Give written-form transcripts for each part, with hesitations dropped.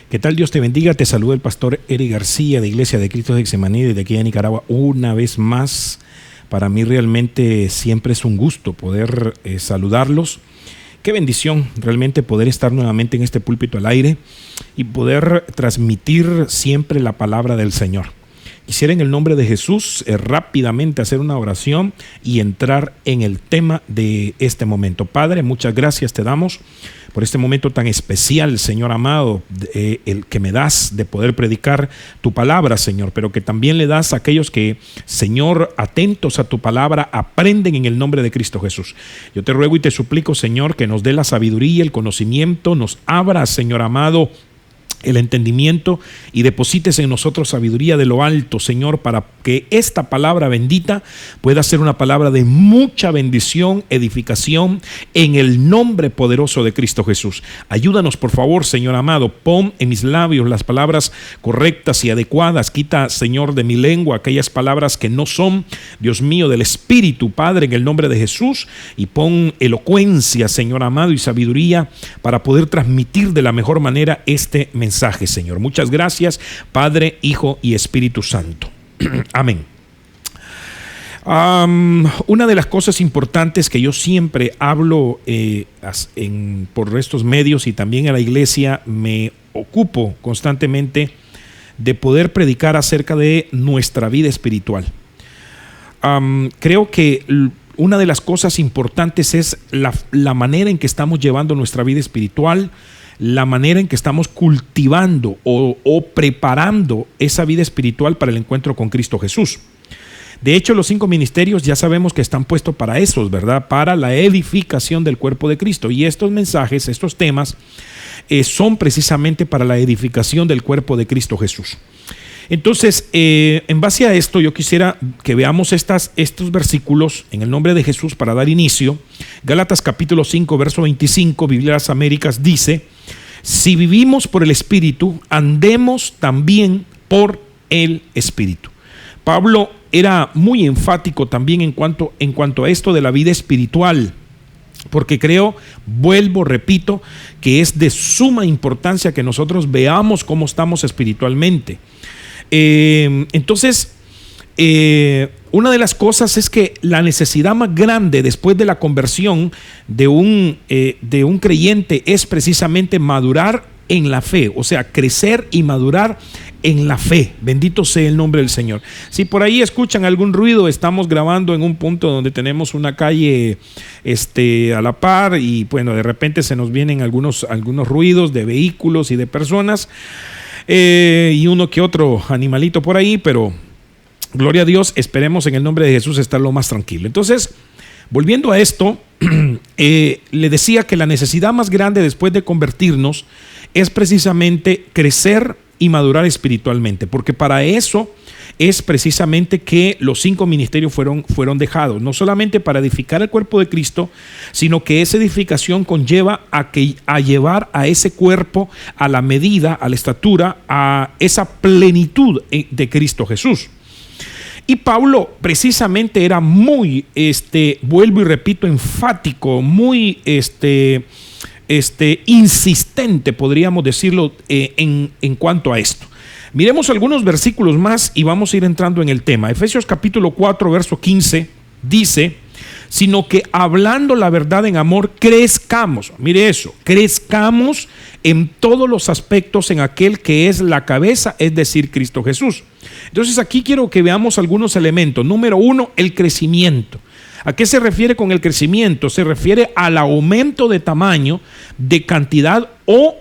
¿Qué tal? Dios te bendiga. Te saluda el pastor Eric García de Iglesia de Cristo de Getsemaní desde aquí de Nicaragua. Una vez más, para mí realmente siempre es un gusto poder saludarlos. Qué bendición realmente poder estar nuevamente en este púlpito al aire y poder transmitir siempre la palabra del Señor. Quisiera en el nombre de Jesús rápidamente hacer una oración y entrar en el tema de este momento. Padre, muchas gracias te damos por este momento tan especial, Señor amado, el que me das de poder predicar tu palabra, Señor, pero que también le das a aquellos que, Señor, atentos a tu palabra, aprenden en el nombre de Cristo Jesús. Yo te ruego y te suplico, Señor, que nos dé la sabiduría, el conocimiento, nos abra, Señor amado, el entendimiento y deposites en nosotros sabiduría de lo alto, Señor, para que esta palabra bendita pueda ser una palabra de mucha bendición, edificación, en el nombre poderoso de Cristo Jesús. Ayúdanos, por favor, Señor amado, pon en mis labios las palabras correctas y adecuadas. Quita, Señor, de mi lengua aquellas palabras que no son, Dios mío, del Espíritu, Padre, en el nombre de Jesús, y pon elocuencia, Señor amado, y sabiduría para poder transmitir de la mejor manera este mensaje, Señor. Muchas gracias, Padre, Hijo y Espíritu Santo. Amén. Una de las cosas importantes que yo siempre hablo por estos medios y también en la iglesia, me ocupo constantemente de poder predicar acerca de nuestra vida espiritual. Creo que una de las cosas importantes es la manera en que estamos llevando nuestra vida espiritual, la manera en que estamos cultivando o preparando esa vida espiritual para el encuentro con Cristo Jesús. De hecho, los 5 ministerios ya sabemos que están puestos para eso, ¿verdad? Para la edificación del cuerpo de Cristo. Y estos mensajes, estos temas, son precisamente para la edificación del cuerpo de Cristo Jesús. Entonces, en base a esto, yo quisiera que veamos estos versículos en el nombre de Jesús para dar inicio. Gálatas capítulo 5, verso 25, Biblia de las Américas, dice: si vivimos por el Espíritu, andemos también por el Espíritu. Pablo era muy enfático también en cuanto a esto de la vida espiritual, porque repito, que es de suma importancia que nosotros veamos cómo estamos espiritualmente. Entonces, una de las cosas es que la necesidad más grande después de la conversión de un creyente es precisamente madurar en la fe, o sea, crecer y madurar en la fe. Bendito sea el nombre del Señor. Si por ahí escuchan algún ruido, estamos grabando en un punto donde tenemos una calle a la par, y bueno, de repente se nos vienen algunos ruidos de vehículos y de personas, y uno que otro animalito por ahí, pero gloria a Dios, esperemos en el nombre de Jesús estar lo más tranquilo. Entonces, volviendo a esto, le decía que la necesidad más grande después de convertirnos es precisamente crecer y madurar espiritualmente, porque para eso es precisamente que los 5 ministerios fueron dejados, no solamente para edificar el cuerpo de Cristo, sino que esa edificación conlleva a llevar a ese cuerpo a la medida, a la estatura, a esa plenitud de Cristo Jesús. Y Pablo precisamente era muy, vuelvo y repito, enfático, muy insistente, podríamos decirlo, en cuanto a esto. Miremos algunos versículos más y vamos a ir entrando en el tema. Efesios capítulo 4, verso 15 dice: sino que hablando la verdad en amor, crezcamos. Mire eso, crezcamos en todos los aspectos en aquel que es la cabeza, es decir, Cristo Jesús. Entonces aquí quiero que veamos algunos elementos. Número 1, el crecimiento. ¿A qué se refiere con el crecimiento? Se refiere al aumento de tamaño, de cantidad o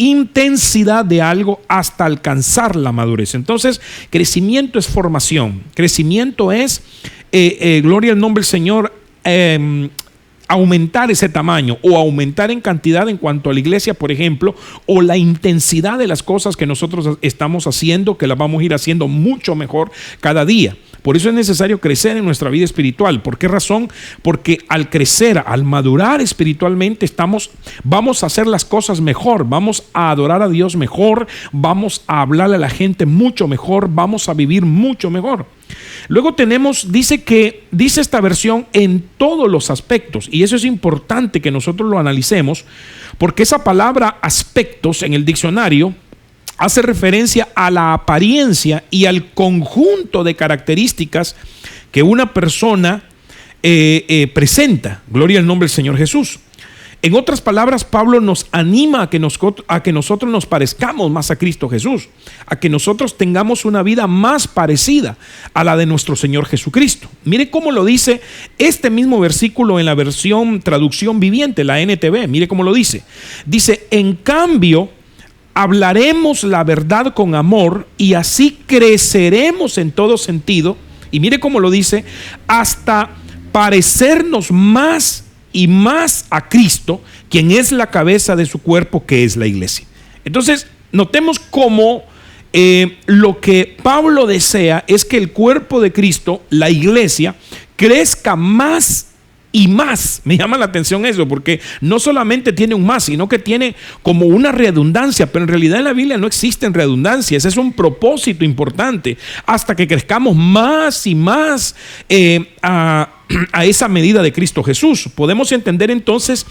intensidad de algo hasta alcanzar la madurez. Entonces, crecimiento es formación. Crecimiento es, gloria al nombre del Señor, aumentar ese tamaño o aumentar en cantidad en cuanto a la iglesia, por ejemplo, o la intensidad de las cosas que nosotros estamos haciendo, que las vamos a ir haciendo mucho mejor cada día. Por eso es necesario crecer en nuestra vida espiritual. ¿Por qué razón? Porque al crecer, al madurar espiritualmente, vamos a hacer las cosas mejor, vamos a adorar a Dios mejor, vamos a hablarle a la gente mucho mejor, vamos a vivir mucho mejor. Luego dice esta versión en todos los aspectos, y eso es importante que nosotros lo analicemos, porque esa palabra aspectos en el diccionario hace referencia a la apariencia y al conjunto de características que una persona presenta. Gloria al nombre del Señor Jesús. En otras palabras, Pablo nos anima a que nosotros nos parezcamos más a Cristo Jesús, a que nosotros tengamos una vida más parecida a la de nuestro Señor Jesucristo. Mire cómo lo dice este mismo versículo en la versión traducción viviente, la NTV. Mire cómo lo dice. Dice: en cambio, hablaremos la verdad con amor y así creceremos en todo sentido. Y mire cómo lo dice: hasta parecernos más y más a Cristo, quien es la cabeza de su cuerpo, que es la iglesia. Entonces, notemos cómo lo que Pablo desea es que el cuerpo de Cristo, la iglesia, crezca más y más. Me llama la atención eso, porque no solamente tiene un más, sino que tiene como una redundancia, pero en realidad en la Biblia no existen redundancias. Es un propósito importante, hasta que crezcamos más y más a esa medida de Cristo Jesús. Podemos entender entonces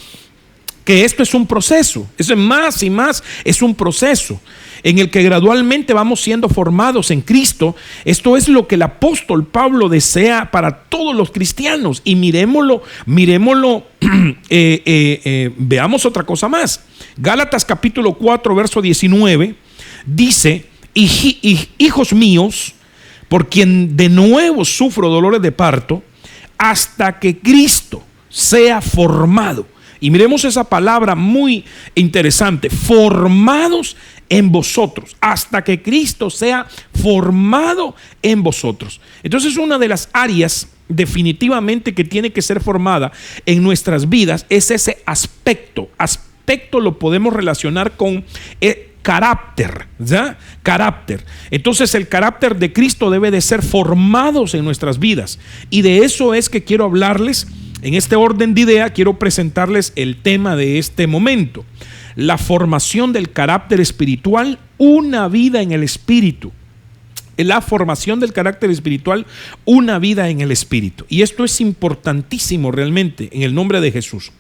que esto es un proceso. Eso es más y más, es un proceso en el que gradualmente vamos siendo formados en Cristo. Esto es lo que el apóstol Pablo desea para todos los cristianos. Y miremoslo, veamos otra cosa más. Gálatas capítulo 4, verso 19, dice: hijos míos, por quien de nuevo sufro dolores de parto, hasta que Cristo sea formado. Y miremos esa palabra muy interesante: formados en vosotros, hasta que Cristo sea formado en vosotros. Entonces, una de las áreas definitivamente que tiene que ser formada en nuestras vidas es ese aspecto. Aspecto lo podemos relacionar con carácter, ¿ya? Carácter. Entonces, el carácter de Cristo debe de ser formados en nuestras vidas, y de eso es que quiero hablarles. En este orden de idea quiero presentarles el tema de este momento: la formación del carácter espiritual, una vida en el espíritu. La formación del carácter espiritual, una vida en el espíritu. Y esto es importantísimo realmente, en el nombre de Jesús.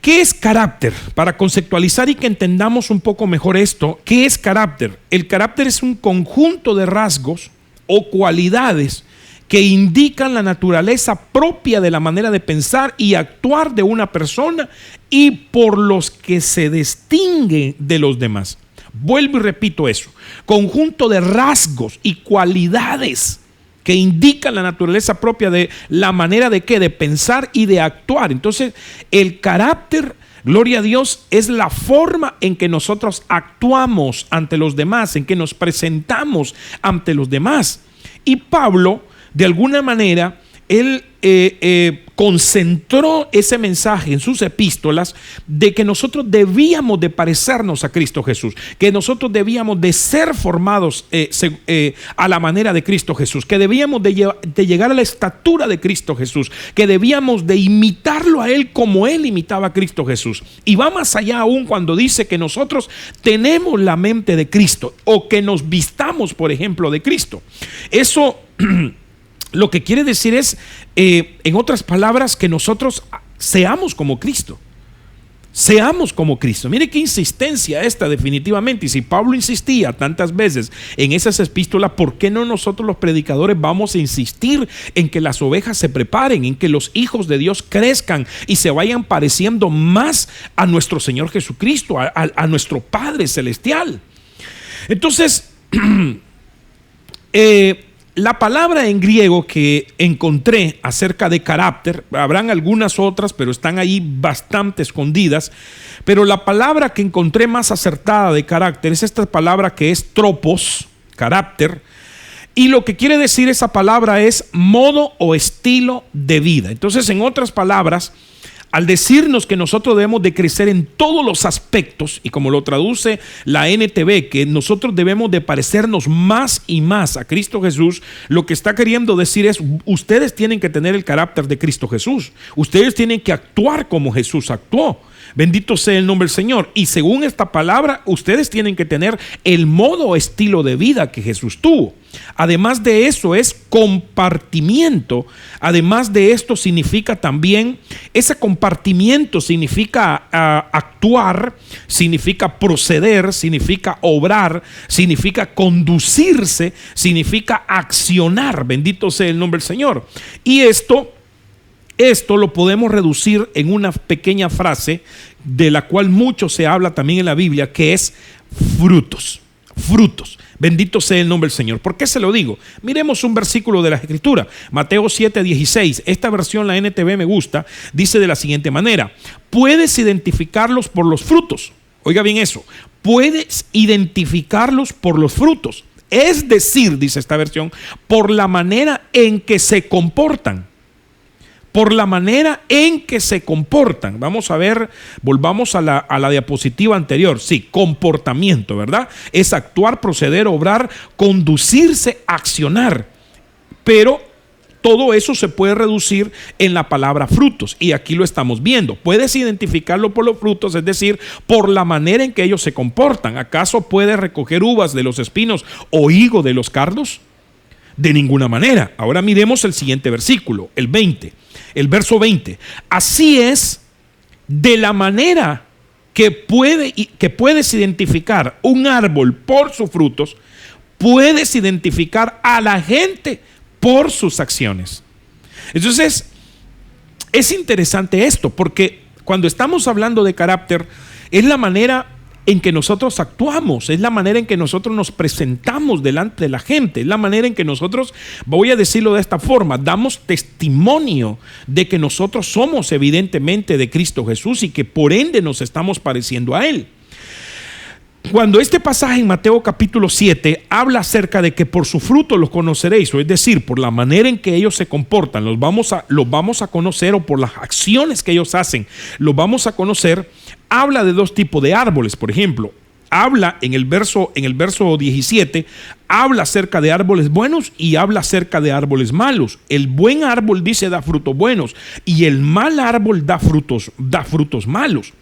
¿Qué es carácter? Para conceptualizar y que entendamos un poco mejor esto, ¿qué es carácter? El carácter es un conjunto de rasgos o cualidades que indican la naturaleza propia de la manera de pensar y actuar de una persona, y por los que se distingue de los demás. Vuelvo y repito eso: conjunto de rasgos y cualidades que indican la naturaleza propia de la manera de ¿qué? De pensar y de actuar. Entonces, el carácter, gloria a Dios, es la forma en que nosotros actuamos ante los demás, en que nos presentamos ante los demás. Y Pablo, de alguna manera, él concentró ese mensaje en sus epístolas de que nosotros debíamos de parecernos a Cristo Jesús, que nosotros debíamos de ser formados a la manera de Cristo Jesús, que debíamos de llegar a la estatura de Cristo Jesús, que debíamos de imitarlo a Él como Él imitaba a Cristo Jesús. Y va más allá aún cuando dice que nosotros tenemos la mente de Cristo, o que nos vistamos, por ejemplo, de Cristo. Eso lo que quiere decir es, en otras palabras, que nosotros seamos como Cristo. Seamos como Cristo. Mire qué insistencia esta, definitivamente. Y si Pablo insistía tantas veces en esas epístolas, ¿por qué no nosotros los predicadores vamos a insistir en que las ovejas se preparen, en que los hijos de Dios crezcan y se vayan pareciendo más a nuestro Señor Jesucristo, a nuestro Padre Celestial? Entonces, la palabra en griego que encontré acerca de carácter, habrán algunas otras, pero están ahí bastante escondidas, pero la palabra que encontré más acertada de carácter es esta palabra que es tropos, carácter, y lo que quiere decir esa palabra es modo o estilo de vida. Entonces, en otras palabras, al decirnos que nosotros debemos de crecer en todos los aspectos, y como lo traduce la NTV, que nosotros debemos de parecernos más y más a Cristo Jesús, lo que está queriendo decir es: ustedes tienen que tener el carácter de Cristo Jesús, ustedes tienen que actuar como Jesús actuó. Bendito sea el nombre del Señor. Y según esta palabra, ustedes tienen que tener el modo o estilo de vida que Jesús tuvo. Además de eso es compartimiento. Además de esto significa también, ese compartimiento significa actuar, significa proceder, significa obrar, significa conducirse, significa accionar. Bendito sea el nombre del Señor. Y esto lo podemos reducir en una pequeña frase de la cual mucho se habla también en la Biblia, que es frutos. Frutos. Bendito sea el nombre del Señor. ¿Por qué se lo digo? Miremos un versículo de la Escritura, Mateo 7:16. Esta versión, la NTV, me gusta. Dice de la siguiente manera: puedes identificarlos por los frutos. Oiga bien eso. Puedes identificarlos por los frutos. Es decir, dice esta versión, por la manera en que se comportan. Por la manera en que se comportan. Vamos a ver, volvamos a la diapositiva anterior. Sí, comportamiento, ¿verdad? Es actuar, proceder, obrar, conducirse, accionar. Pero todo eso se puede reducir en la palabra frutos. Y aquí lo estamos viendo. Puedes identificarlo por los frutos, es decir, por la manera en que ellos se comportan. ¿Acaso puedes recoger uvas de los espinos o higo de los cardos? De ninguna manera. Ahora miremos el siguiente versículo, el 20. El verso 20. Así es, de la manera que puedes identificar un árbol por sus frutos, puedes identificar a la gente por sus acciones. Entonces, es interesante esto, porque cuando estamos hablando de carácter, es la manera en que nosotros actuamos, es la manera en que nosotros nos presentamos delante de la gente, es la manera en que nosotros, voy a decirlo de esta forma, damos testimonio de que nosotros somos evidentemente de Cristo Jesús y que por ende nos estamos pareciendo a Él. Cuando este pasaje en Mateo capítulo 7 habla acerca de que por su fruto los conoceréis, o es decir, por la manera en que ellos se comportan, los vamos a conocer, o por las acciones que ellos hacen, los vamos a conocer, habla de dos tipos de árboles. Por ejemplo, habla en el verso 17, habla acerca de árboles buenos y habla acerca de árboles malos. El buen árbol, dice, da frutos buenos, y el mal árbol da frutos malos.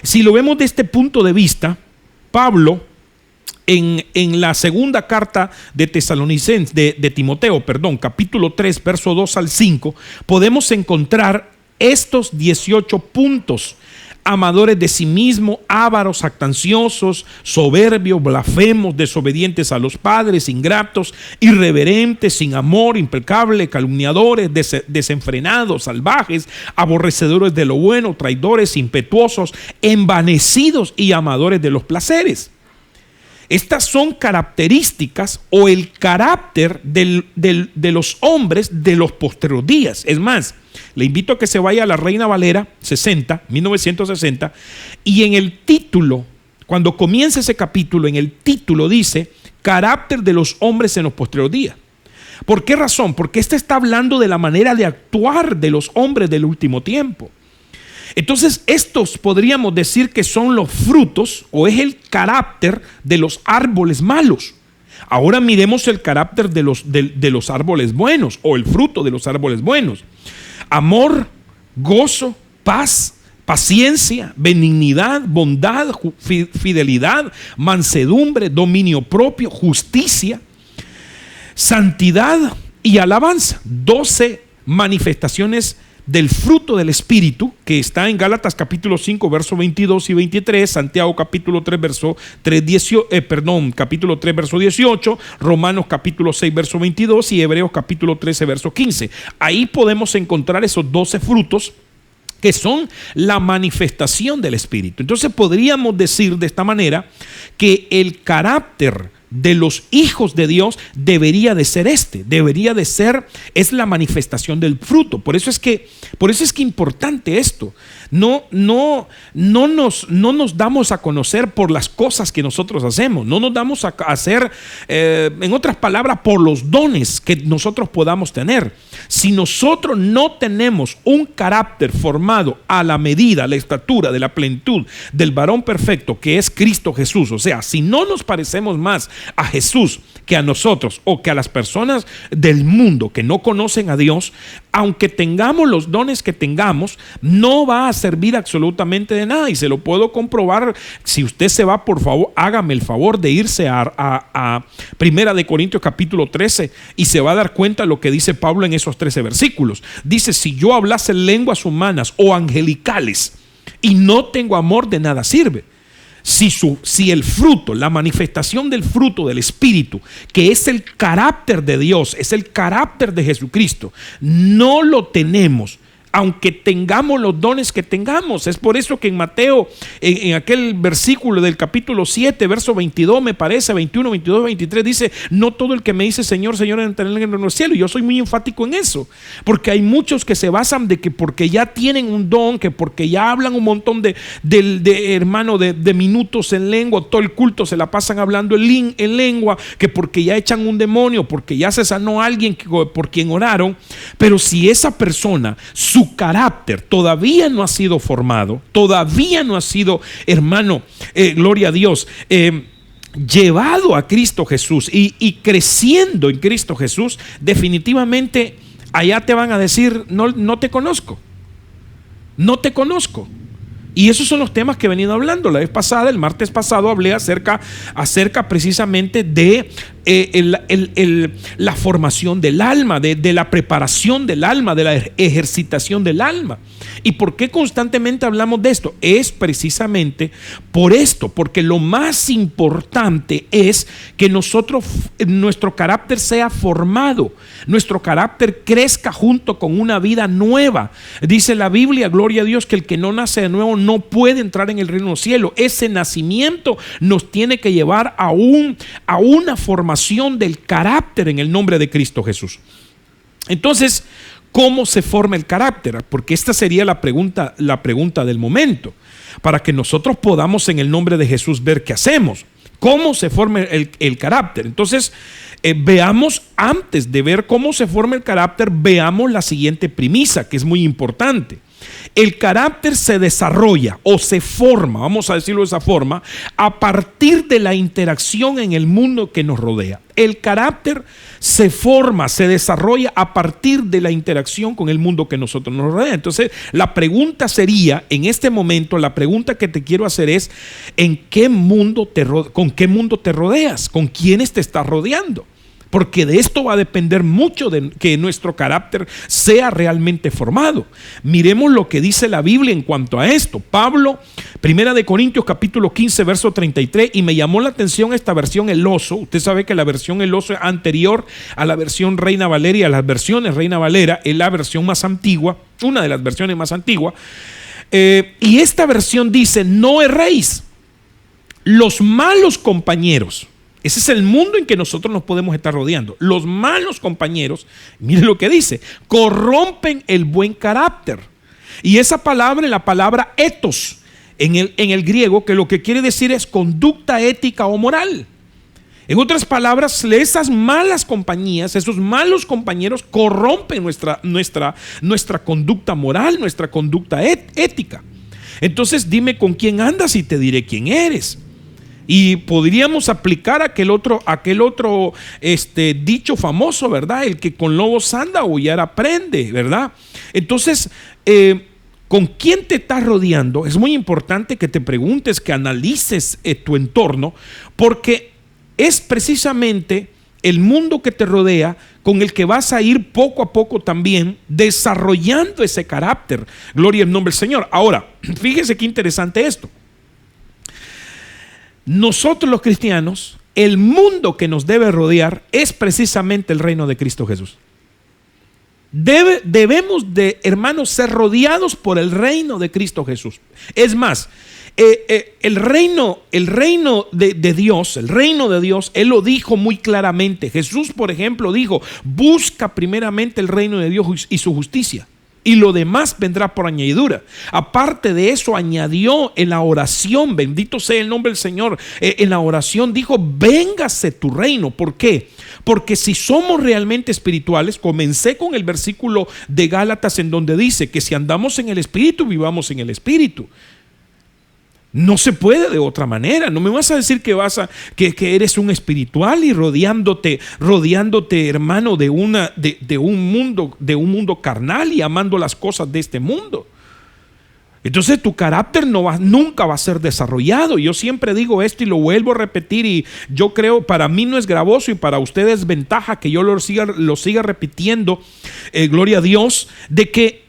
Si lo vemos de este punto de vista, Pablo, en la segunda carta de Tesalonicenses, de Timoteo, capítulo 3, verso 2 al 5, podemos encontrar estos 18 puntos: amadores de sí mismos, ávaros, jactanciosos, soberbios, blasfemos, desobedientes a los padres, ingratos, irreverentes, sin amor, impecables, calumniadores, desenfrenados, salvajes, aborrecedores de lo bueno, traidores, impetuosos, envanecidos y amadores de los placeres. Estas son características o el carácter de los hombres de los postreros días. Es más, le invito a que se vaya a la Reina Valera 1960, y en el título, cuando comienza ese capítulo, en el título dice: carácter de los hombres en los postreros días. ¿Por qué razón? Porque este está hablando de la manera de actuar de los hombres del último tiempo. Entonces, estos podríamos decir que son los frutos, o es el carácter de los árboles malos. Ahora miremos el carácter de los árboles buenos, o el fruto de los árboles buenos: amor, gozo, paz, paciencia, benignidad, bondad, fidelidad, mansedumbre, dominio propio, justicia, santidad y alabanza. 12 manifestaciones del fruto del Espíritu, que está en Gálatas capítulo 5, verso 22 y 23, Santiago capítulo 3, capítulo 3, verso 18, Romanos capítulo 6, verso 22 y Hebreos capítulo 13, verso 15. Ahí podemos encontrar esos 12 frutos que son la manifestación del Espíritu. Entonces podríamos decir de esta manera que el carácter de los hijos de Dios debería de ser es la manifestación del fruto. Por eso es que importante esto. No nos damos a conocer por las cosas que nosotros hacemos, no nos damos a hacer, en otras palabras, por los dones que nosotros podamos tener. Si nosotros no tenemos un carácter formado a la medida, a la estatura de la plenitud del varón perfecto, que es Cristo Jesús, o sea, si no nos parecemos más a Jesús que a nosotros, o que a las personas del mundo que no conocen a Dios, aunque tengamos los dones que tengamos, no va a servir absolutamente de nada. Y se lo puedo comprobar. Si usted se va, por favor, hágame el favor de irse a Primera de Corintios capítulo 13 y se va a dar cuenta de lo que dice Pablo en esos 13 versículos. Dice: si yo hablase lenguas humanas o angelicales y no tengo amor, de nada sirve. Si el fruto, la manifestación del fruto del Espíritu, que es el carácter de Dios, es el carácter de Jesucristo, no lo tenemos, aunque tengamos los dones que tengamos. Es por eso que en Mateo, en aquel versículo del capítulo 7, verso 22, me parece, 21, 22, 23, dice: no todo el que me dice Señor, Señor, entrará en el reino del cielo. Y yo soy muy enfático en eso, porque hay muchos que se basan de que porque ya tienen un don, que porque ya hablan un montón de minutos en lengua, todo el culto se la pasan hablando en lengua, que porque ya echan un demonio, porque ya se sanó a alguien por quien oraron. Pero si esa persona, su carácter todavía no ha sido formado, todavía no ha sido, hermano, gloria a Dios, llevado a Cristo Jesús y creciendo en Cristo Jesús, definitivamente allá te van a decir: no te conozco, no te conozco. Y esos son los temas que he venido hablando. La vez pasada, el martes pasado, hablé acerca precisamente de la formación del alma, de la preparación del alma, de la ejercitación del alma. ¿Y por qué constantemente hablamos de esto? Es precisamente por esto, porque lo más importante es que nuestro carácter sea formado, nuestro carácter crezca junto con una vida nueva. Dice la Biblia, gloria a Dios, que el que no nace de nuevo no puede entrar en el reino del cielo. Ese nacimiento nos tiene que llevar a una formación del carácter en el nombre de Cristo Jesús. Entonces, ¿cómo se forma el carácter? Porque esta sería la pregunta del momento, para que nosotros podamos en el nombre de Jesús ver qué hacemos. ¿Cómo se forma el carácter? Entonces, veamos, antes de ver cómo se forma el carácter, veamos la siguiente premisa, que es muy importante. El carácter se desarrolla o se forma, vamos a decirlo de esa forma, a partir de la interacción en el mundo que nos rodea. El carácter se forma, se desarrolla a partir de la interacción con el mundo que nos rodea. Entonces, la pregunta sería, en este momento, la pregunta que te quiero hacer es: ¿con qué mundo te rodeas? ¿Con quiénes te estás rodeando? Porque de esto va a depender mucho de que nuestro carácter sea realmente formado. Miremos lo que dice la Biblia en cuanto a esto. Pablo, Primera de Corintios capítulo 15, verso 33, y me llamó la atención esta versión El Oso. Usted sabe que la versión El Oso es anterior a la versión Reina Valera, y a las versiones Reina Valera es la versión más antigua, una de las versiones más antiguas. Y esta versión dice: no erréis, los malos compañeros. Ese es el mundo en que nosotros nos podemos estar rodeando. Los malos compañeros, miren lo que dice: corrompen el buen carácter. Y esa palabra es la palabra ethos en el griego, que lo que quiere decir es conducta ética o moral. En otras palabras, esas malas compañías, esos malos compañeros corrompen nuestra conducta moral, nuestra conducta ética. Entonces, dime con quién andas y te diré quién eres. Y podríamos aplicar aquel otro dicho famoso, ¿verdad? El que con lobos anda, aullar aprende, ¿verdad? Entonces, ¿con quién te estás rodeando? Es muy importante que te preguntes, que analices tu entorno, porque es precisamente el mundo que te rodea con el que vas a ir poco a poco también desarrollando ese carácter. Gloria al nombre del Señor. Ahora, fíjese qué interesante esto. Nosotros los cristianos, el mundo que nos debe rodear es precisamente el reino de Cristo Jesús. Debemos de, hermanos, ser rodeados por el reino de Cristo Jesús. Es más, el reino de Dios, Él lo dijo muy claramente. Jesús, por ejemplo, dijo: busca primeramente el reino de Dios y su justicia, y lo demás vendrá por añadidura. Aparte de eso, añadió en la oración, bendito sea el nombre del Señor, en la oración dijo: véngase tu reino. ¿Por qué? Porque si somos realmente espirituales, comencé con el versículo de Gálatas en donde dice que si andamos en el Espíritu, vivamos en el Espíritu. No se puede de otra manera. No me vas a decir que que eres un espiritual y rodeándote, hermano, de un mundo carnal y amando las cosas de este mundo. Entonces tu carácter nunca va a ser desarrollado. Yo siempre digo esto y lo vuelvo a repetir, y yo creo, para mí no es gravoso y para ustedes es ventaja que yo lo siga repitiendo, gloria a Dios, de que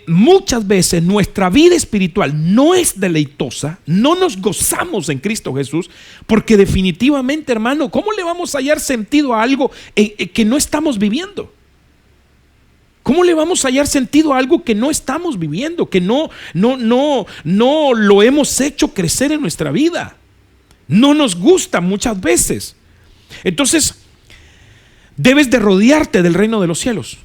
muchas veces nuestra vida espiritual no es deleitosa, no nos gozamos en Cristo Jesús, porque definitivamente, hermano, ¿cómo le vamos a hallar sentido a algo que no estamos viviendo? ¿Cómo le vamos a hallar sentido a algo que no estamos viviendo, que no lo hemos hecho crecer en nuestra vida? No nos gusta muchas veces. Entonces, debes de rodearte del reino de los cielos.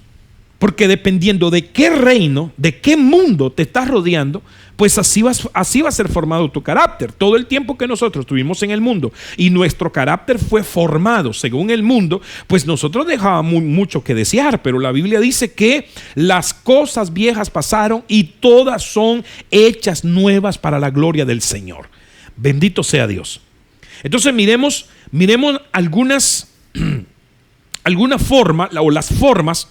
Porque dependiendo de qué reino, de qué mundo te estás rodeando, pues así va a ser formado tu carácter. Todo el tiempo que nosotros estuvimos en el mundo y nuestro carácter fue formado según el mundo, pues nosotros dejábamos mucho que desear. Pero la Biblia dice que las cosas viejas pasaron y todas son hechas nuevas para la gloria del Señor. Bendito sea Dios. Entonces miremos algunas formas o las formas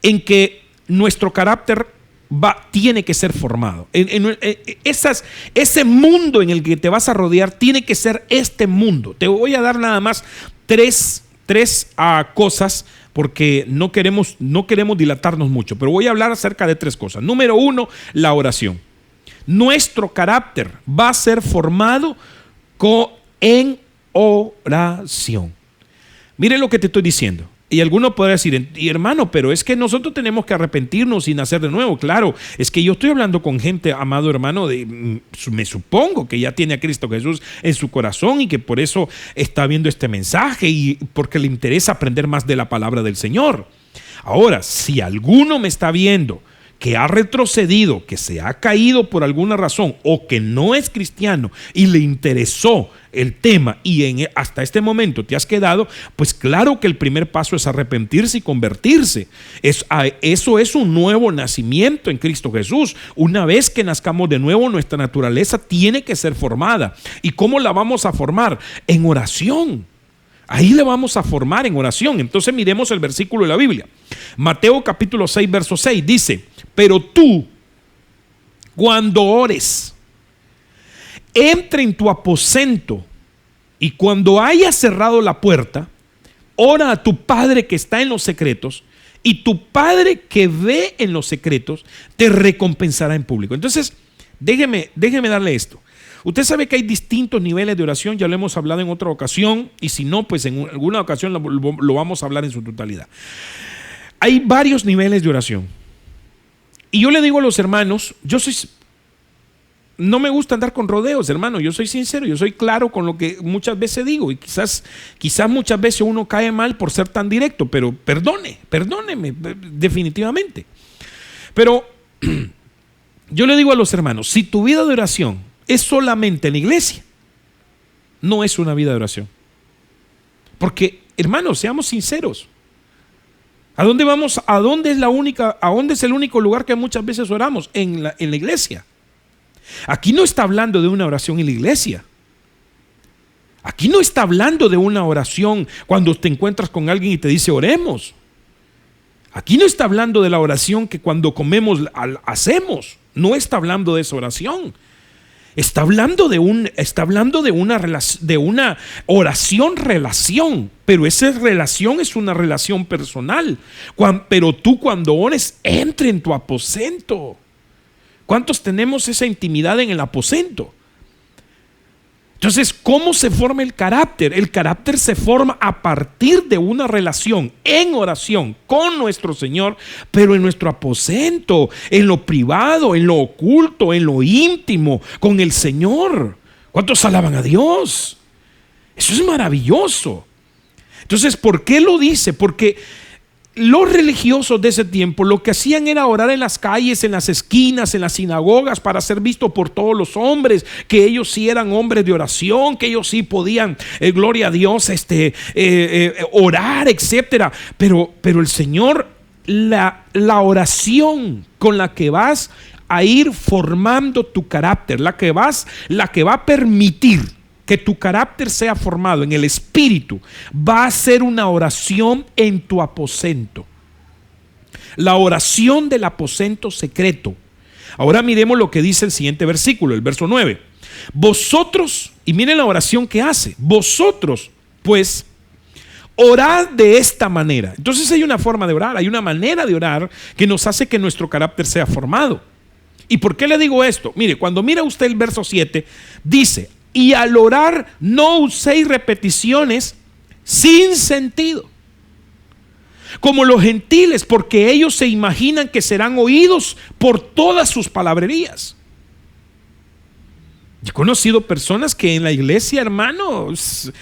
en que nuestro carácter tiene que ser formado. Ese mundo en el que te vas a rodear tiene que ser este mundo. Te voy a dar nada más tres cosas, porque no queremos dilatarnos mucho, pero voy a hablar acerca de 3 cosas. Número 1, la oración. Nuestro carácter va a ser formado en oración. Mire lo que te estoy diciendo. Y alguno podrá decir, y hermano, pero es que nosotros tenemos que arrepentirnos y nacer de nuevo. Claro, es que yo estoy hablando con gente, amado hermano, me supongo que ya tiene a Cristo Jesús en su corazón y que por eso está viendo este mensaje y porque le interesa aprender más de la palabra del Señor. Ahora, si alguno me está viendo que ha retrocedido, que se ha caído por alguna razón o que no es cristiano y le interesó el tema y hasta este momento te has quedado, pues claro que el primer paso es arrepentirse y convertirse. Eso es un nuevo nacimiento en Cristo Jesús. Una vez que nazcamos de nuevo, nuestra naturaleza tiene que ser formada. ¿Y cómo la vamos a formar? En oración. Ahí le vamos a formar en oración. Entonces miremos el versículo de la Biblia. Mateo capítulo 6, verso 6 dice: pero tú, cuando ores, entra en tu aposento y cuando hayas cerrado la puerta, ora a tu Padre que está en los secretos, y tu Padre que ve en los secretos te recompensará en público. Entonces, déjeme darle esto. Usted sabe que hay distintos niveles de oración, ya lo hemos hablado en otra ocasión, y si no, pues en alguna ocasión lo vamos a hablar en su totalidad. Hay varios niveles de oración. Y yo le digo a los hermanos, no me gusta andar con rodeos, hermano, yo soy sincero, yo soy claro con lo que muchas veces digo, y quizás muchas veces uno cae mal por ser tan directo, pero perdóneme, definitivamente. Pero yo le digo a los hermanos, si tu vida de oración es solamente en la iglesia, no es una vida de oración. Porque, hermanos, seamos sinceros. ¿A dónde vamos? ¿A dónde es el único lugar que muchas veces oramos? En la iglesia. Aquí no está hablando de una oración en la iglesia. Aquí no está hablando de una oración cuando te encuentras con alguien y te dice oremos. Aquí no está hablando de la oración que cuando comemos hacemos. No está hablando de esa oración. Está hablando de una oración-relación, pero esa relación es una relación personal. Pero tú cuando ores, entra en tu aposento. ¿Cuántos tenemos esa intimidad en el aposento? Entonces, ¿cómo se forma el carácter? El carácter se forma a partir de una relación en oración con nuestro Señor, pero en nuestro aposento, en lo privado, en lo oculto, en lo íntimo, con el Señor. ¿Cuántos alaban a Dios? Eso es maravilloso. Entonces, ¿por qué lo dice? Porque los religiosos de ese tiempo lo que hacían era orar en las calles, en las esquinas, en las sinagogas, para ser visto por todos los hombres, que ellos sí eran hombres de oración, que ellos sí podían, gloria a Dios, orar, etcétera. Pero el Señor, la oración con la que vas a ir formando tu carácter, la que va a permitir que tu carácter sea formado en el Espíritu, va a ser una oración en tu aposento. La oración del aposento secreto. Ahora miremos lo que dice el siguiente versículo, el verso 9. Vosotros, y miren la oración que hace, vosotros pues orad de esta manera. Entonces hay una forma de orar, hay una manera de orar que nos hace que nuestro carácter sea formado. ¿Y por qué le digo esto? Mire, cuando mira usted el verso 7, dice, y al orar no uséis repeticiones sin sentido, como los gentiles, porque ellos se imaginan que serán oídos por todas sus palabrerías. Yo he conocido personas que en la iglesia, hermanos,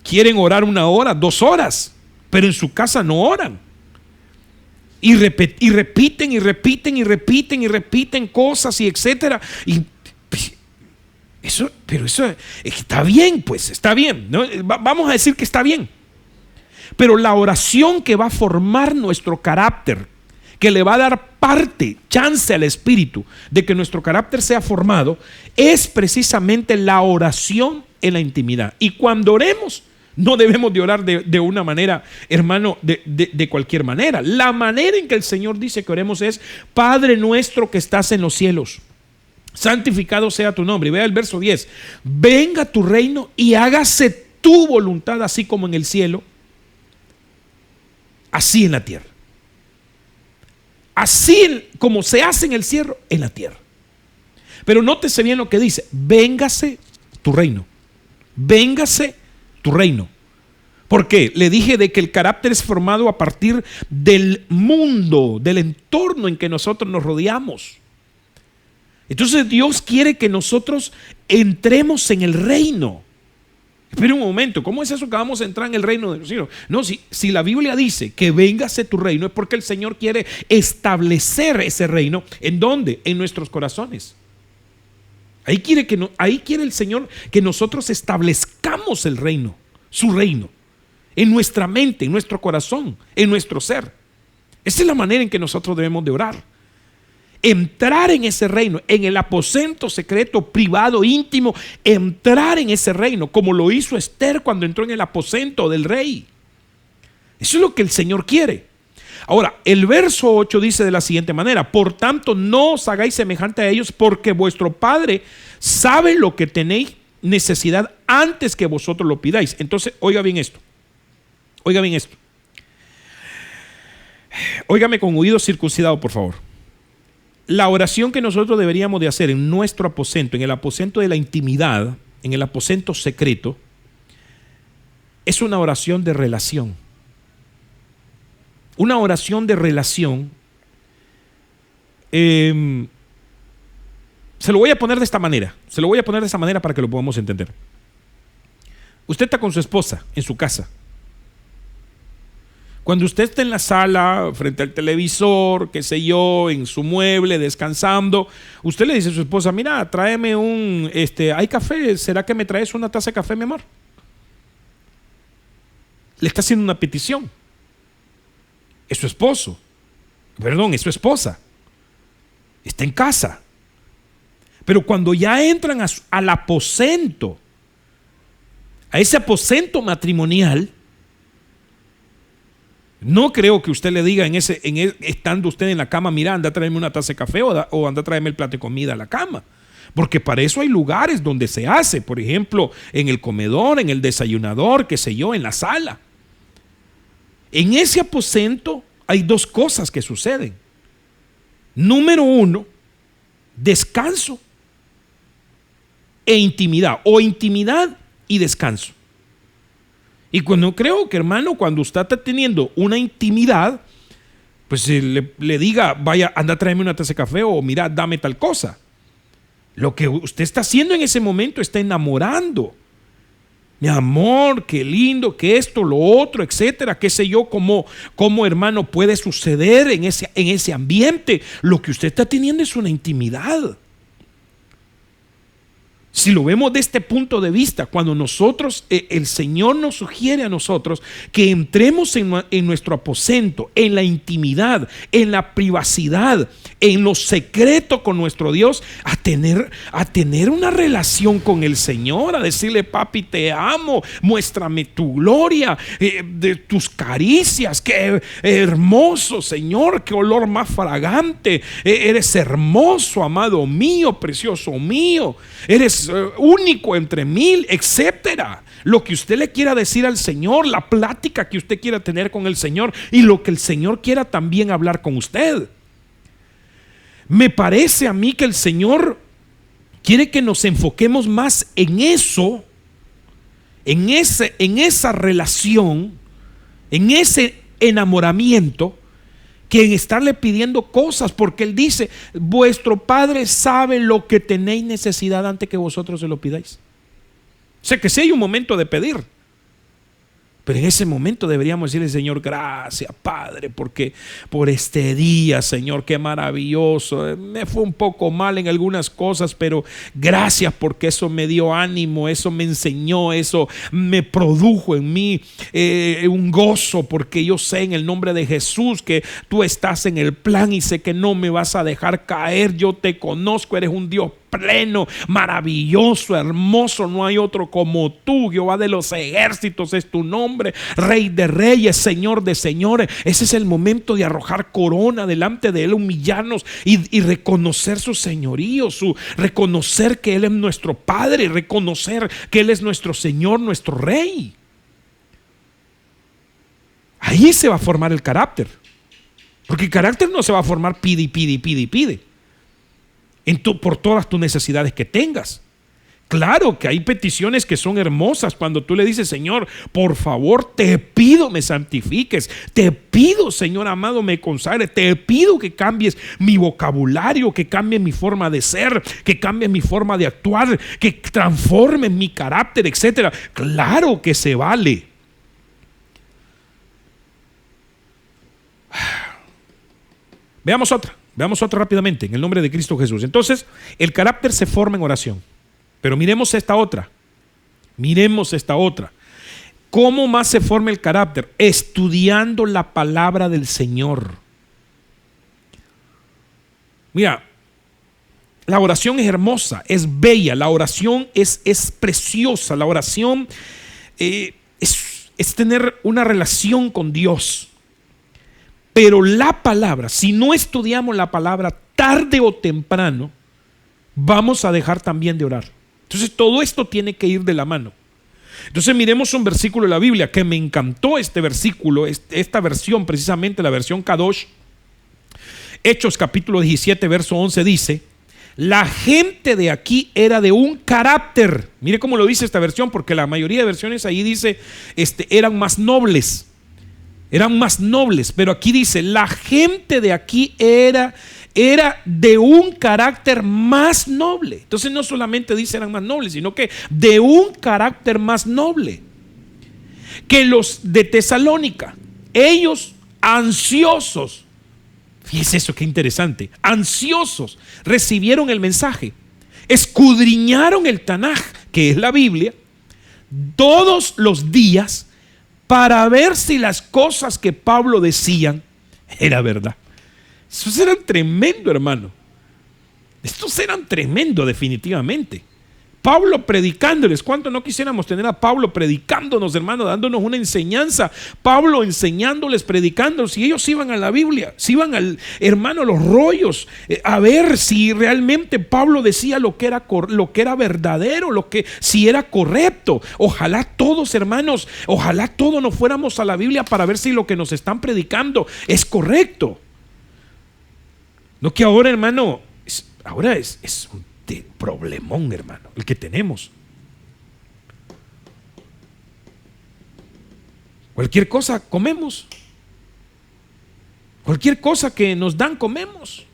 quieren orar 1 hora, 2 horas, pero en su casa no oran. Y repiten cosas y etcétera. Y eso está bien, pues, está bien, ¿no? Vamos a decir que está bien. Pero la oración que va a formar nuestro carácter, que le va a dar chance al Espíritu de que nuestro carácter sea formado, es precisamente la oración en la intimidad. Y cuando oremos, no debemos de orar de una manera, hermano, de cualquier manera. La manera en que el Señor dice que oremos es: Padre nuestro que estás en los cielos, santificado sea tu nombre. Y vea el verso 10. Venga tu reino y hágase tu voluntad, así como en el cielo, así en la tierra. Así como se hace en el cielo, en la tierra. Pero nótese bien lo que dice: véngase tu reino. Véngase tu reino. ¿Por qué? Le dije de que el carácter es formado a partir del mundo, del entorno en que nosotros nos rodeamos. Entonces Dios quiere que nosotros entremos en el reino. Espera un momento, ¿cómo es eso que vamos a entrar en el reino de los cielos? No, si la Biblia dice que véngase tu reino, es porque el Señor quiere establecer ese reino. ¿En dónde? En nuestros corazones. Ahí quiere el Señor que nosotros establezcamos el reino, su reino, en nuestra mente, en nuestro corazón, en nuestro ser. Esa es la manera en que nosotros debemos de orar. Entrar en ese reino, en el aposento secreto, privado, íntimo, entrar en ese reino, como lo hizo Esther cuando entró en el aposento del rey. Eso es lo que el Señor quiere. Ahora, el verso 8 dice de la siguiente manera: por tanto, no os hagáis semejante a ellos, porque vuestro Padre sabe lo que tenéis necesidad antes que vosotros lo pidáis. Entonces, oiga bien esto. Óigame con oído circuncidado, por favor. La oración que nosotros deberíamos de hacer en nuestro aposento, en el aposento de la intimidad, en el aposento secreto, es una oración de relación. Una oración de relación. Se lo voy a poner de esta manera. Para que lo podamos entender. Usted está con su esposa en su casa. Cuando usted está en la sala, frente al televisor, qué sé yo, en su mueble, descansando, usted le dice a su esposa: mira, tráeme hay café, ¿será que me traes una taza de café, mi amor? Le está haciendo una petición. Es su esposo, es su esposa. Está en casa. Pero cuando ya entran al aposento, a ese aposento matrimonial, no creo que usted le diga estando usted en la cama: mira, anda a traerme una taza de café o anda a traerme el plato de comida a la cama. Porque para eso hay lugares donde se hace, por ejemplo, en el comedor, en el desayunador, qué sé yo, en la sala. En ese aposento hay 2 cosas que suceden. Número 1, descanso e intimidad, o intimidad y descanso. Y cuando creo que, hermano, cuando usted está teniendo una intimidad, pues le diga: vaya, anda a traerme una taza de café, o mira, dame tal cosa. Lo que usted está haciendo en ese momento, está enamorando. Mi amor, qué lindo, que esto, lo otro, etcétera, qué sé yo, cómo hermano puede suceder en ese ambiente. Lo que usted está teniendo es una intimidad. Si lo vemos de este punto de vista, cuando nosotros, el Señor nos sugiere a nosotros que entremos en nuestro aposento, en la intimidad, en la privacidad, en lo secreto con nuestro Dios, a tener una relación con el Señor, a decirle: papi, te amo, muéstrame tu gloria, de tus caricias, qué hermoso, Señor, qué olor más fragante, eres hermoso, amado mío, precioso mío, eres único entre mil, etcétera. Lo que usted le quiera decir al Señor, la plática que usted quiera tener con el Señor y lo que el Señor quiera también hablar con usted. Me parece a mí que el Señor quiere que nos enfoquemos más en eso, en esa relación, en ese enamoramiento, que en estarle pidiendo cosas, porque Él dice: vuestro Padre sabe lo que tenéis necesidad antes que vosotros se lo pidáis. O sea que sí hay un momento de pedir, pero en ese momento deberíamos decirle: Señor, gracias, Padre, porque por este día, Señor, qué maravilloso. Me fue un poco mal en algunas cosas, pero gracias, porque eso me dio ánimo, eso me enseñó, eso me produjo en mí un gozo, porque yo sé en el nombre de Jesús que tú estás en el plan y sé que no me vas a dejar caer. Yo te conozco, eres un Dios pleno, maravilloso, hermoso, no hay otro como tú. Jehová de los ejércitos es tu nombre, Rey de reyes, Señor de señores. Ese es el momento de arrojar corona delante de Él, humillarnos y reconocer su señorío, reconocer que Él es nuestro Padre, reconocer que Él es nuestro Señor, nuestro Rey. Ahí se va a formar el carácter, porque el carácter no se va a formar pide y pide y pide y pide por todas tus necesidades que tengas. Claro que hay peticiones que son hermosas cuando tú le dices: Señor, por favor, te pido me santifiques, te pido, Señor amado, me consagres, te pido que cambies mi vocabulario, que cambies mi forma de ser, que cambies mi forma de actuar, que transformes mi carácter, etcétera. Claro que se vale. Veamos otra rápidamente, en el nombre de Cristo Jesús. Entonces, el carácter se forma en oración. Pero miremos esta otra. ¿Cómo más se forma el carácter? Estudiando la palabra del Señor. Mira, la oración es hermosa, es bella, la oración es preciosa, la oración es tener una relación con Dios. Pero la palabra, si no estudiamos la palabra, tarde o temprano vamos a dejar también de orar. Entonces todo esto tiene que ir de la mano. Entonces miremos un versículo de la Biblia que me encantó, este versículo, esta versión, precisamente la versión Kadosh. Hechos capítulo 17 verso 11 dice: la gente de aquí era de un carácter. Mire cómo lo dice esta versión, porque la mayoría de versiones ahí dice eran más nobles. Pero aquí dice: la gente de aquí era de un carácter más noble. Entonces no solamente dice eran más nobles, sino que de un carácter más noble que los de Tesalónica. Ellos ansiosos, fíjese eso, qué interesante, ansiosos recibieron el mensaje, escudriñaron el Tanaj, que es la Biblia, todos los días, para ver si las cosas que Pablo decían era verdad. Estos eran tremendo, hermano. Estos eran tremendo, definitivamente. Pablo predicándoles. ¿Cuánto no quisiéramos tener a Pablo predicándonos, hermano, dándonos una enseñanza? Pablo enseñándoles, predicándoles. Y ellos iban a la Biblia, se iban a los rollos, a ver si realmente Pablo decía lo que era verdadero, si era correcto. Ojalá todos, hermanos, ojalá todos nos fuéramos a la Biblia para ver si lo que nos están predicando es correcto. No que ahora, hermano, ahora es un problemón, hermano, el que tenemos. Cualquier cosa comemos, cualquier cosa que nos dan comemos,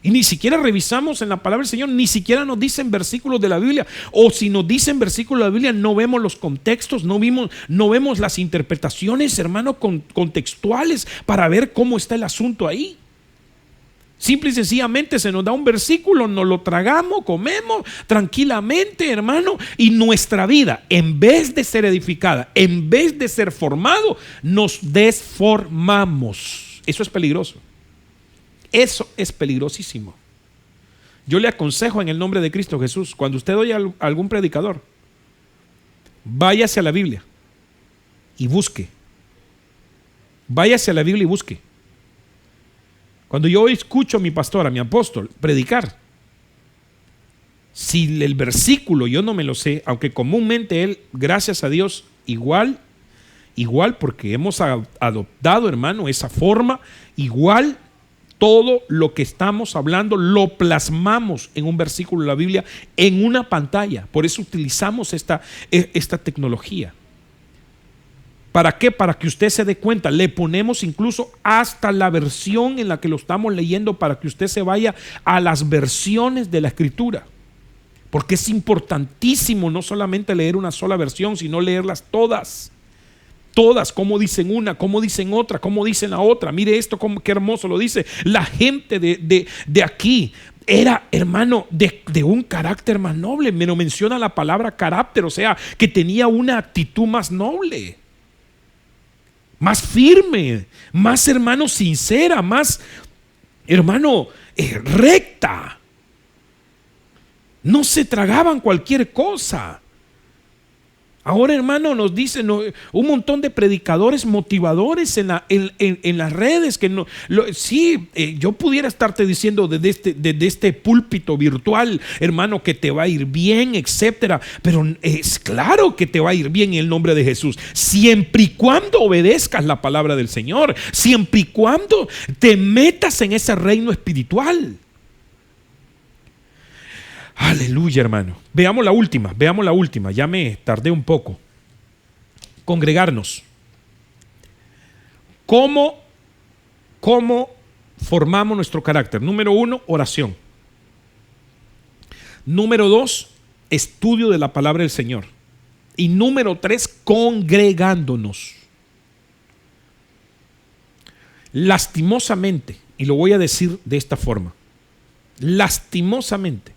y ni siquiera revisamos en la palabra del Señor, ni siquiera nos dicen versículos de la Biblia, o si nos dicen versículos de la Biblia no vemos los contextos, no vemos las interpretaciones, hermano, contextuales para ver cómo está el asunto ahí. Simple y sencillamente se nos da un versículo, nos lo tragamos, comemos tranquilamente, hermano, y nuestra vida, en vez de ser edificada, en vez de ser formado, nos desformamos. Eso es peligroso. Eso es peligrosísimo. Yo le aconsejo en el nombre de Cristo Jesús, cuando usted oye a algún predicador, váyase a la Biblia y busque. Váyase a la Biblia y busque. Cuando yo escucho a mi pastor, a mi apóstol, predicar, si el versículo yo no me lo sé, aunque comúnmente él, gracias a Dios, igual porque hemos adoptado, hermano, esa forma, igual todo lo que estamos hablando lo plasmamos en un versículo de la Biblia, en una pantalla. Por eso utilizamos esta tecnología. ¿Para qué? Para que usted se dé cuenta. Le ponemos incluso hasta la versión en la que lo estamos leyendo, para que usted se vaya a las versiones de la Escritura. Porque es importantísimo no solamente leer una sola versión, sino leerlas todas. Todas, cómo dicen una, cómo dicen otra, cómo dicen la otra. Mire esto, qué hermoso lo dice. La gente de aquí era, hermano, de un carácter más noble. Me lo menciona la palabra carácter, o sea, que tenía una actitud más noble, más firme, más, hermano, sincera, más, hermano, recta. No se tragaban cualquier cosa. Ahora, hermano, nos dicen un montón de predicadores motivadores en las redes que yo pudiera estarte diciendo desde este púlpito virtual, hermano, que te va a ir bien, etcétera, pero es claro que te va a ir bien en el nombre de Jesús, siempre y cuando obedezcas la palabra del Señor, siempre y cuando te metas en ese reino espiritual. Aleluya, hermano. Veamos la última. Ya me tardé un poco. Congregarnos. ¿Cómo formamos nuestro carácter? Número 1, oración. Número 2, estudio de la palabra del Señor. Y número 3, congregándonos. Lastimosamente, y lo voy a decir de esta forma, lastimosamente,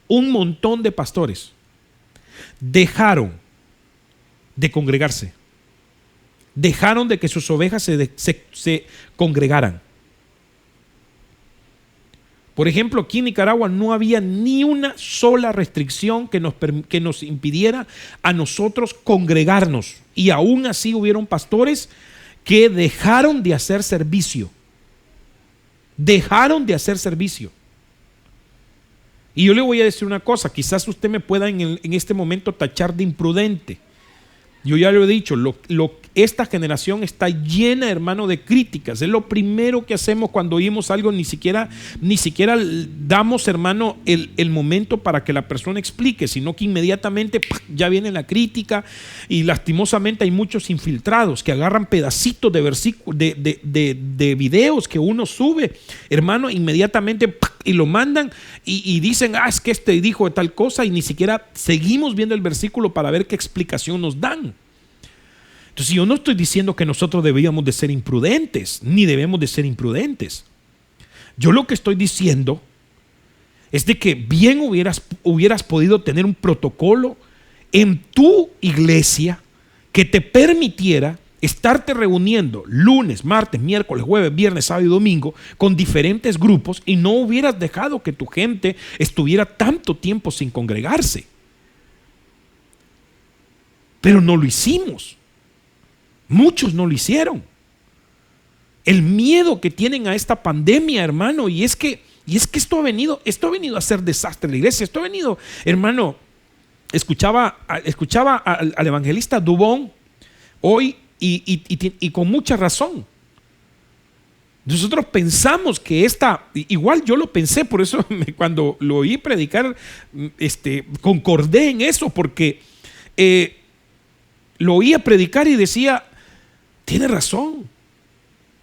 un montón de pastores dejaron de congregarse, dejaron de que sus ovejas se congregaran. Por ejemplo, aquí en Nicaragua no había ni una sola restricción que nos impidiera a nosotros congregarnos, y aún así hubieron pastores que dejaron de hacer servicio. Y yo le voy a decir una cosa, quizás usted me pueda en este momento tachar de imprudente. Yo ya lo he dicho, esta generación está llena, hermano, de críticas. Es lo primero que hacemos cuando oímos algo, ni siquiera damos, hermano, el momento para que la persona explique, sino que inmediatamente ya viene la crítica, y lastimosamente hay muchos infiltrados que agarran pedacitos de versículos, de videos que uno sube, hermano, inmediatamente y lo mandan y dicen, es que este dijo tal cosa, y ni siquiera seguimos viendo el versículo para ver qué explicación nos dan. Entonces, yo no estoy diciendo que nosotros debíamos de ser imprudentes, ni debemos de ser imprudentes. Yo lo que estoy diciendo es de que bien hubieras podido tener un protocolo en tu iglesia que te permitiera estarte reuniendo lunes, martes, miércoles, jueves, viernes, sábado y domingo con diferentes grupos, y no hubieras dejado que tu gente estuviera tanto tiempo sin congregarse. Pero no lo hicimos. Muchos no lo hicieron. El miedo que tienen a esta pandemia, hermano, y es que esto ha venido a ser desastre en la iglesia. Esto ha venido, hermano, escuchaba al evangelista Dubón hoy, y con mucha razón. Nosotros pensamos que igual yo lo pensé, por eso cuando lo oí predicar, concordé en eso, porque lo oía predicar y decía, tiene razón.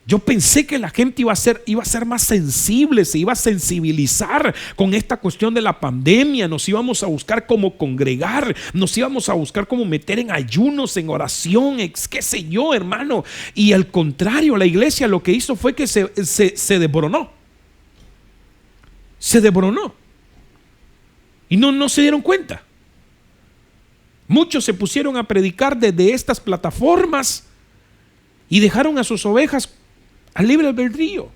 Yo pensé que la gente iba a ser más sensible, se iba a sensibilizar con esta cuestión de la pandemia. Nos íbamos a buscar cómo congregar, nos íbamos a buscar cómo meter en ayunos, en oración, qué sé yo, hermano. Y al contrario, la iglesia lo que hizo fue que se desboronó. Se desboronó. Y no se dieron cuenta. Muchos se pusieron a predicar desde estas plataformas y dejaron a sus ovejas al libre albedrío.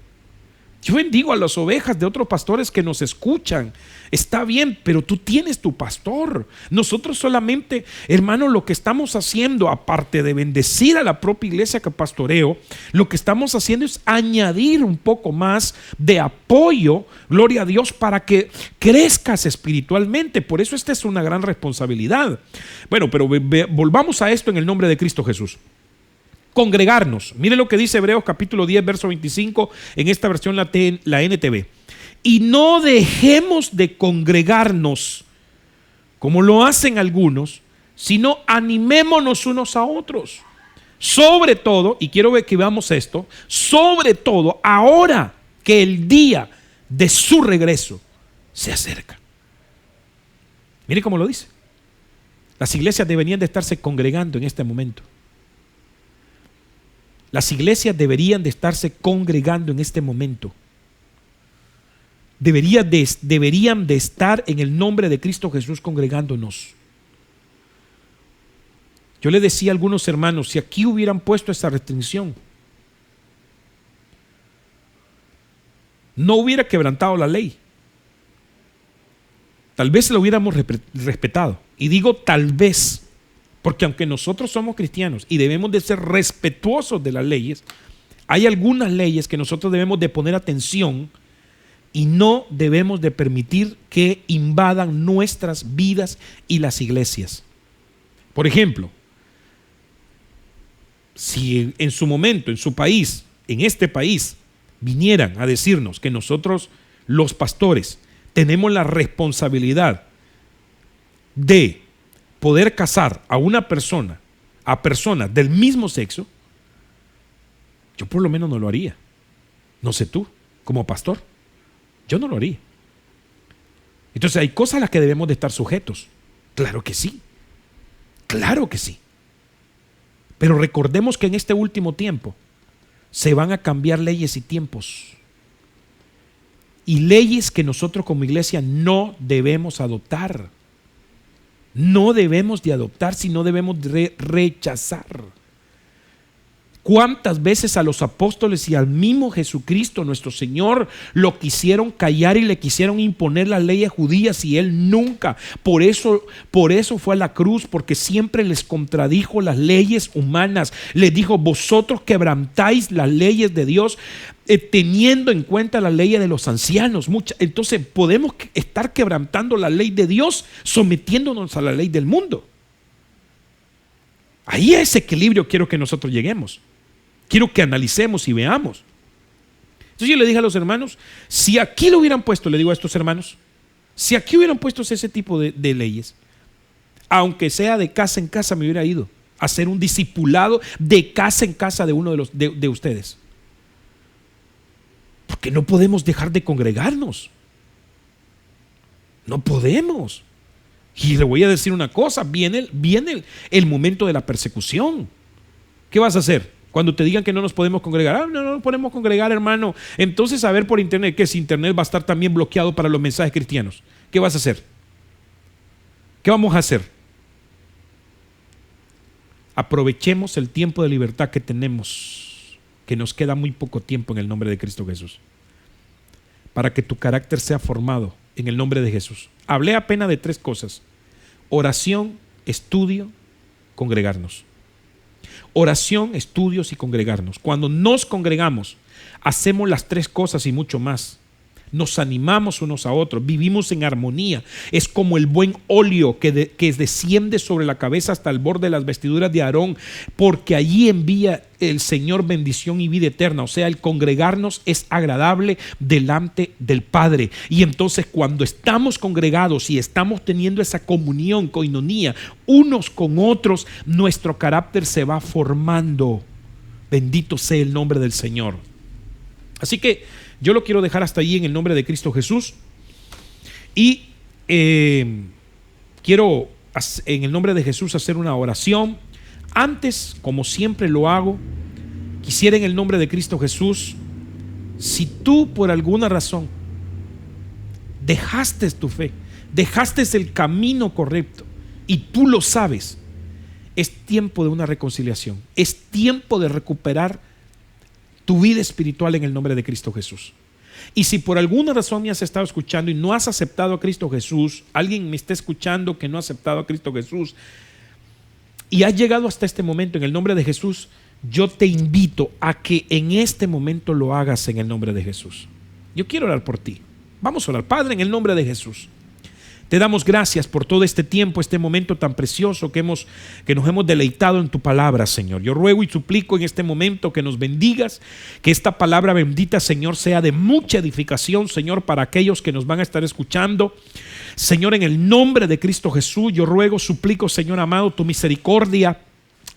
Yo bendigo a las ovejas de otros pastores que nos escuchan. Está bien, pero tú tienes tu pastor. Nosotros solamente, hermano, lo que estamos haciendo, aparte de bendecir a la propia iglesia que pastoreo, lo que estamos haciendo es añadir un poco más de apoyo, gloria a Dios, para que crezcas espiritualmente. Por eso esta es una gran responsabilidad. Bueno, pero volvamos a esto en el nombre de Cristo Jesús. Congregarnos. Mire lo que dice Hebreos capítulo 10, verso 25, en esta versión la NTV. Y no dejemos de congregarnos como lo hacen algunos, sino animémonos unos a otros. Sobre todo, y quiero que veamos esto, sobre todo ahora que el día de su regreso se acerca. Mire cómo lo dice. Las iglesias deberían de estarse congregando en este momento. Las iglesias deberían de estarse congregando en este momento. Deberían de estar en el nombre de Cristo Jesús congregándonos. Yo le decía a algunos hermanos, si aquí hubieran puesto esa restricción, no hubiera quebrantado la ley. Tal vez lo hubiéramos respetado. Y digo tal vez, porque aunque nosotros somos cristianos y debemos de ser respetuosos de las leyes, hay algunas leyes que nosotros debemos de poner atención y no debemos de permitir que invadan nuestras vidas y las iglesias. Por ejemplo, si en su momento, en su país, en este país, vinieran a decirnos que nosotros, los pastores, tenemos la responsabilidad de poder casar a una persona, a personas del mismo sexo, yo por lo menos no lo haría. No sé tú, como pastor, yo no lo haría. Entonces hay cosas a las que debemos de estar sujetos. Claro que sí, claro que sí. Pero recordemos que en este último tiempo se van a cambiar leyes y tiempos. Y leyes que nosotros como iglesia no debemos adoptar. No debemos de adoptar, sino debemos de rechazar. ¿Cuántas veces a los apóstoles y al mismo Jesucristo, nuestro Señor, lo quisieron callar y le quisieron imponer las leyes judías y Él nunca? Por eso fue a la cruz, porque siempre les contradijo las leyes humanas. Les dijo, vosotros quebrantáis las leyes de Dios teniendo en cuenta la ley de los ancianos. Entonces podemos estar quebrantando la ley de Dios sometiéndonos a la ley del mundo. Ahí a ese equilibrio quiero que nosotros lleguemos. Quiero que analicemos y veamos. Entonces yo le dije a los hermanos, si aquí lo hubieran puesto, le digo a estos hermanos, si aquí hubieran puesto ese tipo de leyes, aunque sea de casa en casa, me hubiera ido a hacer un discipulado de casa en casa de uno de ustedes. Porque no podemos dejar de congregarnos. No podemos. Y le voy a decir una cosa, viene el momento de la persecución. ¿Qué vas a hacer? Cuando te digan que no nos podemos congregar, no nos podemos congregar, hermano. Entonces a ver por internet, que si internet va a estar también bloqueado para los mensajes cristianos. ¿Qué vas a hacer? ¿Qué vamos a hacer? Aprovechemos el tiempo de libertad que tenemos, que nos queda muy poco tiempo en el nombre de Cristo Jesús, para que tu carácter sea formado en el nombre de Jesús. Hablé apenas de 3 cosas: oración, estudio, congregarnos. Oración, estudios y congregarnos. Cuando nos congregamos, hacemos las 3 cosas y mucho más. Nos animamos unos a otros, vivimos en armonía. Es como el buen óleo que desciende sobre la cabeza hasta el borde de las vestiduras de Aarón, porque allí envía el Señor bendición y vida eterna. O sea, el congregarnos es agradable delante del Padre. Y entonces cuando estamos congregados y estamos teniendo esa comunión, coinonía, unos con otros, nuestro carácter se va formando. Bendito sea el nombre del Señor. Así que yo lo quiero dejar hasta allí en el nombre de Cristo Jesús. Y quiero en el nombre de Jesús hacer una oración. Antes, como siempre lo hago, quisiera en el nombre de Cristo Jesús, si tú por alguna razón dejaste tu fe, dejaste el camino correcto y tú lo sabes, es tiempo de una reconciliación, es tiempo de recuperar tu vida espiritual en el nombre de Cristo Jesús. Y si por alguna razón me has estado escuchando y no has aceptado a Cristo Jesús, alguien me está escuchando que no ha aceptado a Cristo Jesús y has llegado hasta este momento, en el nombre de Jesús, yo te invito a que en este momento lo hagas en el nombre de Jesús. Yo quiero orar por ti. Vamos a orar. Padre, en el nombre de Jesús, te damos gracias por todo este tiempo, este momento tan precioso que nos hemos deleitado en tu palabra, Señor. Yo ruego y suplico en este momento que nos bendigas, que esta palabra bendita, Señor, sea de mucha edificación, Señor, para aquellos que nos van a estar escuchando. Señor, en el nombre de Cristo Jesús, yo ruego, suplico, Señor amado, tu misericordia,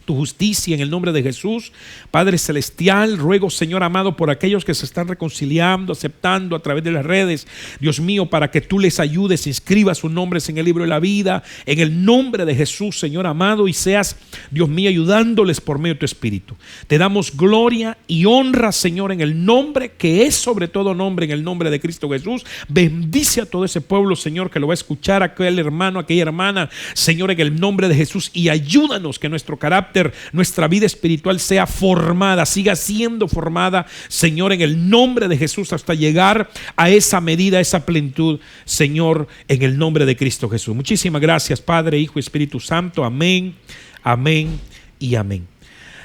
tu justicia en el nombre de Jesús. Padre celestial, ruego, Señor amado, por aquellos que se están reconciliando, aceptando a través de las redes, Dios mío, para que tú les ayudes, inscribas sus nombres en el libro de la vida, en el nombre de Jesús, Señor amado, y seas, Dios mío, ayudándoles por medio de tu Espíritu. Te damos gloria y honra, Señor, en el nombre que es sobre todo nombre, en el nombre de Cristo Jesús. Bendice a todo ese pueblo, Señor, que lo va a escuchar, aquel hermano, aquella hermana, Señor, en el nombre de Jesús, y ayúdanos que nuestro carácter, nuestra vida espiritual sea formada, siga siendo formada, Señor, en el nombre de Jesús, hasta llegar a esa medida, a esa plenitud, Señor, en el nombre de Cristo Jesús. Muchísimas gracias, Padre, Hijo y Espíritu Santo. Amén, amén y amén.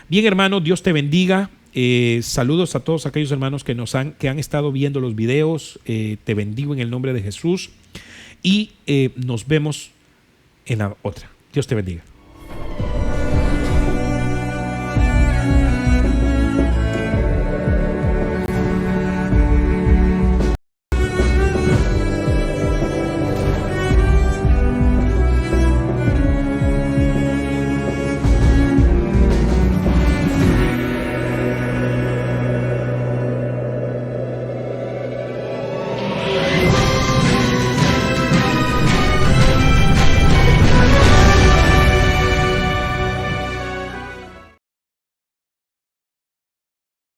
Bien, hermano, Dios te bendiga. Saludos a todos aquellos hermanos que han estado viendo los videos. Te bendigo en el nombre de Jesús y nos vemos en la otra. Dios te bendiga.